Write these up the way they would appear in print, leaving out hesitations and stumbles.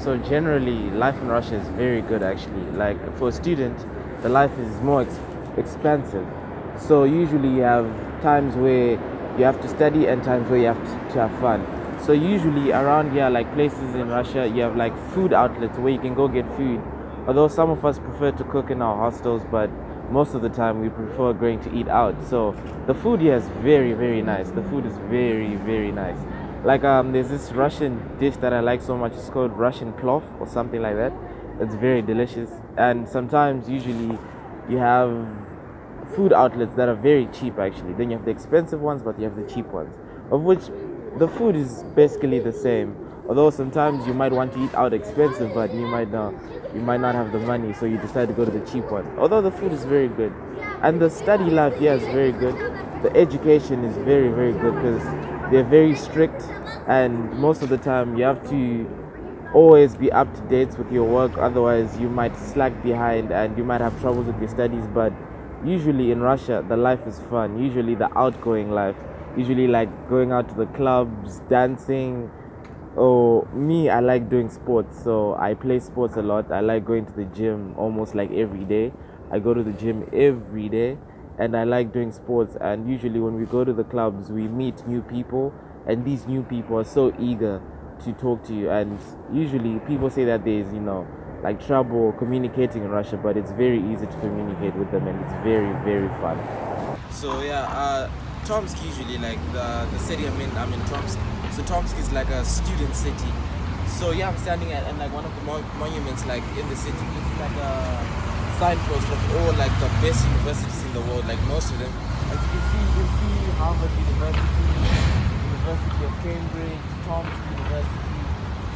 So generally, life in Russia is very good actually. Like for a student, the life is more expensive. So usually you have times where you have to study and times where you have to have fun. So usually around here, like places in Russia, you have like food outlets where you can go get food. Although some of us prefer to cook in our hostels, but most of the time we prefer going to eat out. So the food here is very, very nice. The food is very, very nice. Like there's this Russian dish that I like so much. It's called Russian plov or something like that. It's very delicious. And sometimes, usually, you have food outlets that are very cheap actually. Then you have the expensive ones, but you have the cheap ones, of which the food is basically the same. Although sometimes you might want to eat out expensive, but you might not have the money, so you decide to go to the cheap one. Although the food is very good, and the study life here is very good. The education is very, very good because they're very strict, and most of the time you have to always be up to date with your work. Otherwise, you might slack behind and you might have troubles with your studies. But usually in Russia, the life is fun. Usually the outgoing life. Usually like going out to the clubs, dancing. Oh, me, I like doing sports, so I play sports a lot. I like going to the gym almost like every day. I go to the gym every day, and I like doing sports. And usually, when we go to the clubs, we meet new people, and these new people are so eager to talk to you. And usually, people say that there's, like trouble communicating in Russia, but it's very easy to communicate with them, and it's very, very fun. So yeah, Tomsk usually like the city I'm in Tomsk. So Tomsk is like a student city. So yeah, I'm standing at like one of the monuments like in the city. It's like a signpost of all like the best universities in the world, like most of them. As you can see Harvard University, University of Cambridge, Tomsk University.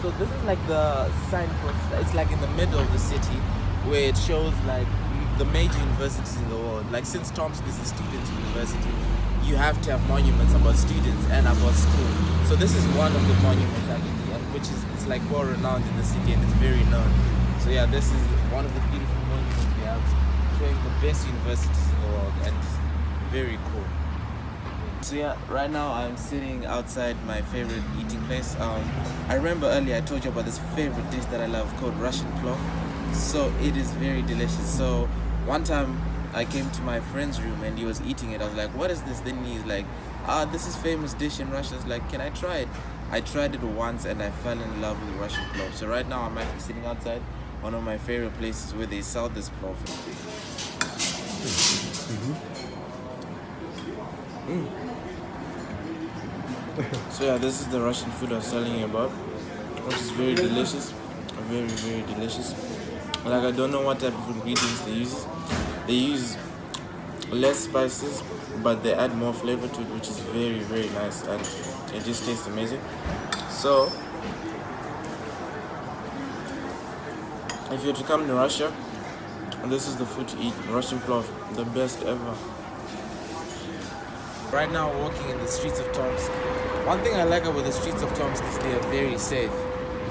So this is like the signpost. It's like in the middle of the city where it shows like the major universities in the world. Like since Tomsk is a student university, you have to have monuments about students and about school. So this is one of the monuments actually, and which is it's like well renowned in the city and it's very known. So yeah, this is one of the beautiful monuments we have, showing the best universities in the world, and it's very cool. So yeah, right now I'm sitting outside my favorite eating place. I remember earlier I told you about this favorite dish that I love called Russian plov. So it is very delicious. So one time I came to my friend's room and he was eating it. I was like, what is this? Then he's like, this is famous dish in Russia. I was like, can I try it? I tried it once and I fell in love with Russian plov. So right now I'm actually sitting outside one of my favorite places where they sell this plov. So yeah, this is the Russian food I was telling you about, which is very delicious, very, very delicious. Like I don't know what type of ingredients they use. They use less spices, but they add more flavor to it, which is very, very nice, and it just tastes amazing. So, if you're to come to Russia, this is the food to eat. Russian plov, the best ever. Right now, walking in the streets of Tomsk. One thing I like about the streets of Tomsk is they are very safe.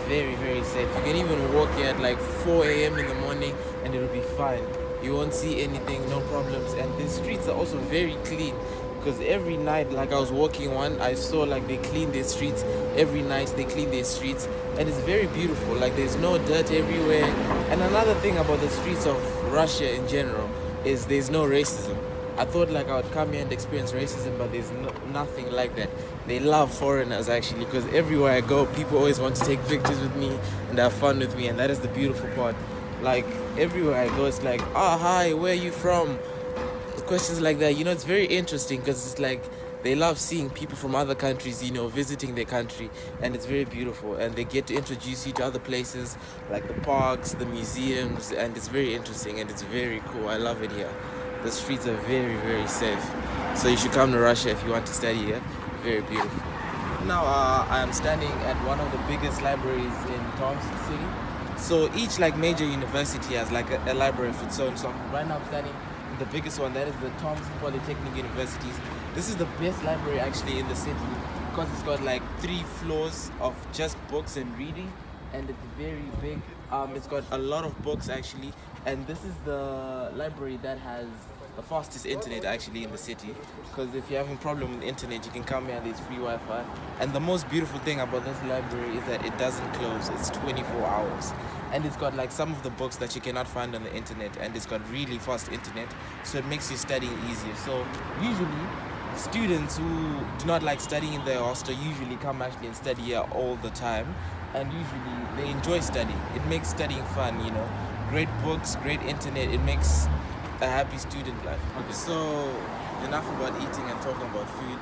Very, very safe. You can even walk here at like 4 a.m. in the morning and it'll be fine. You won't see anything, no problems. And the streets are also very clean, because every night, like I was walking one, I saw like they clean their streets. Every night they clean their streets, and it's very beautiful. Like there's no dirt everywhere. And another thing about the streets of Russia in general is there's no racism. I thought like I would come here and experience racism, but there's nothing like that. They love foreigners actually, because everywhere I go, people always want to take pictures with me and have fun with me, and that is the beautiful part. Like everywhere I go, it's like, hi, where are you from? Questions like that, it's very interesting, because it's like they love seeing people from other countries, visiting their country, and it's very beautiful, and they get to introduce you to other places like the parks, the museums, and it's very interesting and it's very cool. I love it here. The streets are very, very safe. So you should come to Russia if you want to study here. Very beautiful. Now I am standing at one of the biggest libraries in Tomsk city. So each like major university has like a library of its own. So right now I'm standing in the biggest one, that is the Tomsk Polytechnic Universities. This is the best library actually in the city, because it's got like 3 floors of just books and reading, and it's very big. It's got a lot of books actually, and this is the library that has the fastest internet actually in the city. Because if you're having a problem with the internet, you can come here, there's free Wi-Fi. And the most beautiful thing about this library is that it doesn't close. It's 24 hours. And it's got like some of the books that you cannot find on the internet, and it's got really fast internet, so it makes your studying easier. So usually students who do not like studying in their hostel usually come actually and study here all the time, and usually they enjoy studying. It makes studying fun, you know. Great books, great internet, it makes a happy student life. Okay. So enough about eating and talking about food.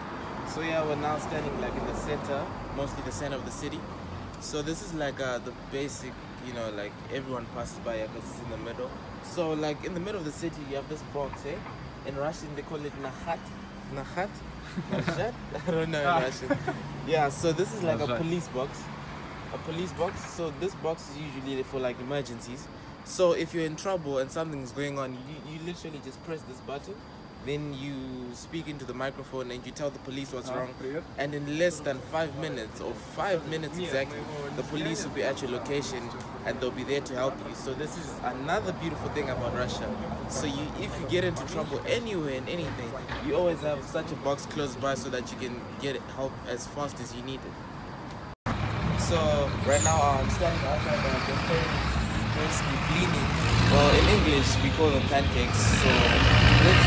So yeah, we're now standing like in the center, mostly the center of the city. So this is like the basic, you know, like everyone passes by here because it's in the middle. So like in the middle of the city you have this box, eh? In Russian they call it nahat. Nahat? Nashat? I don't know in Russian. Yeah, so this is like a police box. A police box. So this box is usually for like emergencies. So if you're in trouble and something's going on, you literally just press this button. Then you speak into the microphone and you tell the police what's wrong, and in less than 5 minutes, or 5 minutes exactly, the police will be at your location and they'll be there to help you. So this is another beautiful thing about Russia. So if you get into trouble anywhere and anything, you always have such a box close by so that you can get help as fast as you need it. So right now I'm standing outside the famous blini. Well, in English we call them pancakes. So let's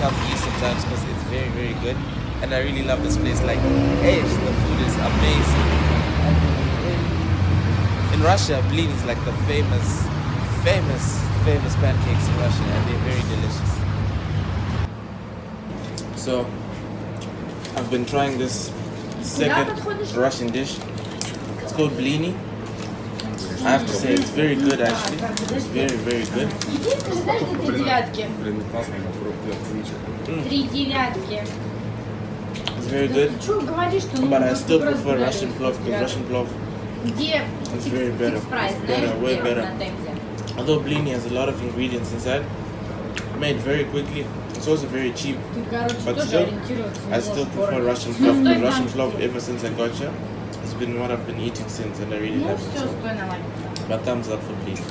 come eat sometimes because it's very, very good, and I really love this place. Like, hey, the food is amazing. In Russia, blin is like the famous pancakes in Russia, and they're very delicious. So I've been trying this second Russian dish. It's called blini. I have to say it's very good actually. It's very, very good. It's very good. But I still prefer Russian plov because Russian plov is very better. Way better. Although blini has a lot of ingredients inside, made very quickly. It's also very cheap. But still, I still prefer Russian plov because Russian plov ever since I got here, it's been what I've been eating since, and I really love it. But thumbs up for blini.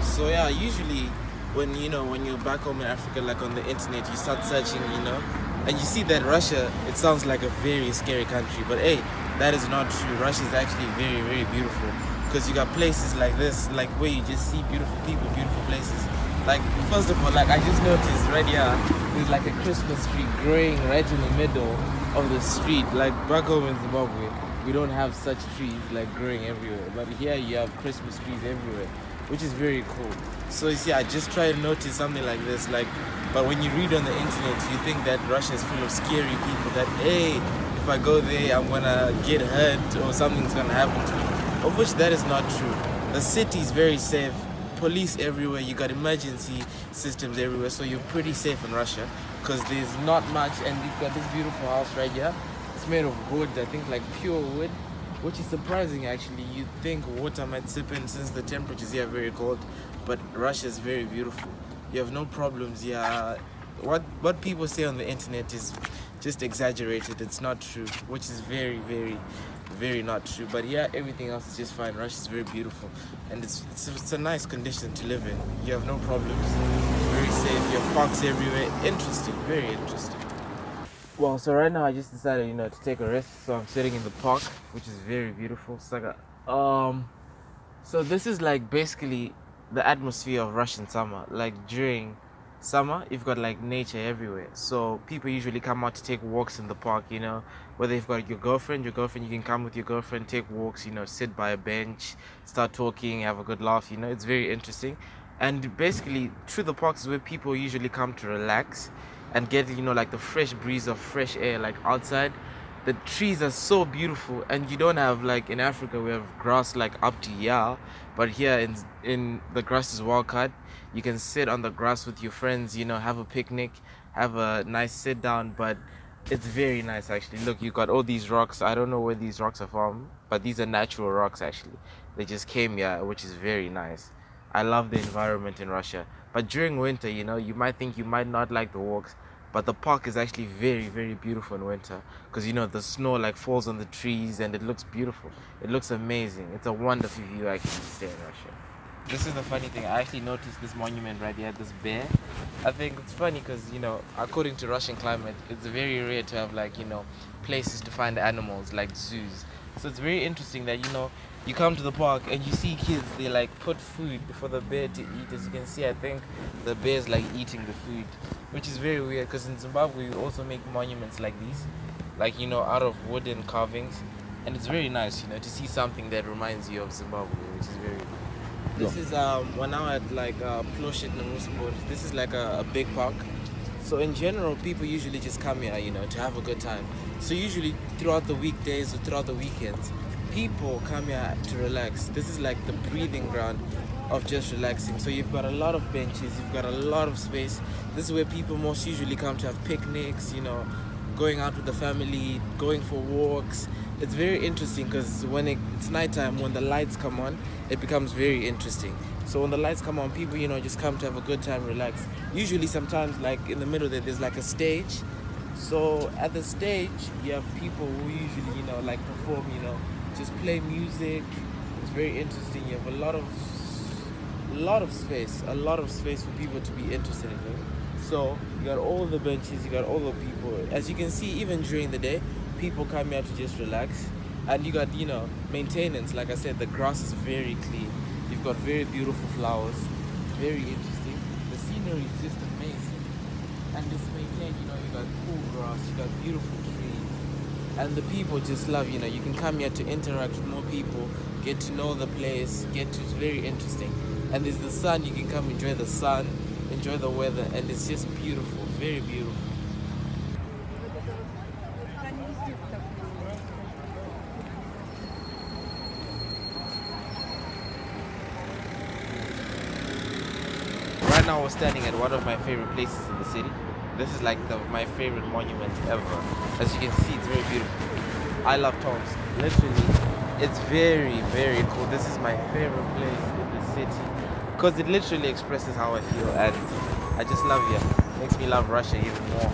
So yeah, usually when you're back home in Africa, like on the internet, you start searching, and you see that Russia, it sounds like a very scary country, but hey, that is not true. Russia is actually very, very beautiful, because you got places like this, like where you just see beautiful people, beautiful places. Like, first of all, like I just noticed right here, there's like a Christmas tree growing right in the middle of the street. Like back home in Zimbabwe, we don't have such trees like growing everywhere, but here you have Christmas trees everywhere, which is very cool. So you see, I just try to notice something like this, but when you read on the internet, you think that Russia is full of scary people, that hey, if I go there I'm gonna get hurt or something's gonna happen to me, of which that is not true. The city is very safe, police everywhere, you got emergency systems everywhere, so you're pretty safe in Russia, because there's not much. And you've got this beautiful house right here. It's made of wood, I think like pure wood, which is surprising actually. You'd think water might seep in since the temperatures here are very cold, but Russia is very beautiful. You have no problems here. What people say on the internet is just exaggerated. It's not true, which is very, very, very not true. But yeah, everything else is just fine. Russia is very beautiful, and it's a nice condition to live in. You have no problems. Very safe. You have parks everywhere. Interesting, very interesting. Well, so right now I just decided, to take a rest. So I'm sitting in the park, which is very beautiful. So this is like basically the atmosphere of Russian summer. Like during summer, you've got like nature everywhere. So people usually come out to take walks in the park, whether you've got your girlfriend, you can come with your girlfriend, take walks, sit by a bench, start talking, have a good laugh, it's very interesting. And basically through the parks is where people usually come to relax and get, like the fresh breeze of fresh air, like outside. The trees are so beautiful, and you don't have, like in Africa we have grass like up to here, but here in the grass is well cut. You can sit on the grass with your friends, have a picnic, have a nice sit down, but it's very nice actually. Look, you got all these rocks. I don't know where these rocks are from, but these are natural rocks actually. They just came here, which is very nice. I love the environment in Russia. But during winter, you might think you might not like the walks, but the park is actually very, very beautiful in winter, because the snow like falls on the trees and it looks beautiful. It looks amazing. It's a wonderful view actually to stay in Russia. This is the funny thing. I actually noticed this monument right here, this bear. I think it's funny because, you know, according to Russian climate, it's very rare to have, like, you know, places to find animals like zoos. So it's very interesting that, you know, you come to the park and you see kids, they like put food for the bear to eat. As you can see, I think the bear's like eating the food, which is very weird because in Zimbabwe we also make monuments like these, like, you know, out of wooden carvings. And it's very nice, you know, to see something that reminds you of Zimbabwe, which is very cool. This is we're now at like Ploshit Namusport. This is like a big park. So in general, people usually just come here, you know, to have a good time. So usually throughout the weekdays or throughout the weekends, people come here to relax. This is like the breathing ground of just relaxing. So you've got a lot of benches, you've got a lot of space. This is where people most usually come to have picnics, you know, going out with the family, going for walks. It's very interesting because when it's nighttime, when the lights come on, it becomes very interesting. So when the lights come on, people, you know, just come to have a good time, relax. Usually sometimes, like in the middle there's like a stage. So at the stage, you have people who usually, you know, like perform, you know, just play music. It's very interesting. You have a lot of space for people to be interested in it. So you got all the benches, you got all the people. As you can see, even during the day, people come here to just relax. And you got, you know, maintenance. Like I said, the grass is very clean. You've got very beautiful flowers. Very interesting. The scenery is just amazing. And it's maintained, you know, you got cool grass, you got beautiful trees. And the people just love, you know, you can come here to interact with more people, get to know the place, it's very interesting. And there's the sun, you can come enjoy the sun, enjoy the weather, and it's just beautiful, very beautiful. Right now we're standing at one of my favorite places in the city. This is like my favorite monument ever. As you can see, it's very beautiful. I love Tomsk. Literally, it's very, very cool. This is my favorite place in the city because it literally expresses how I feel, and I just love it. Makes me love Russia even more.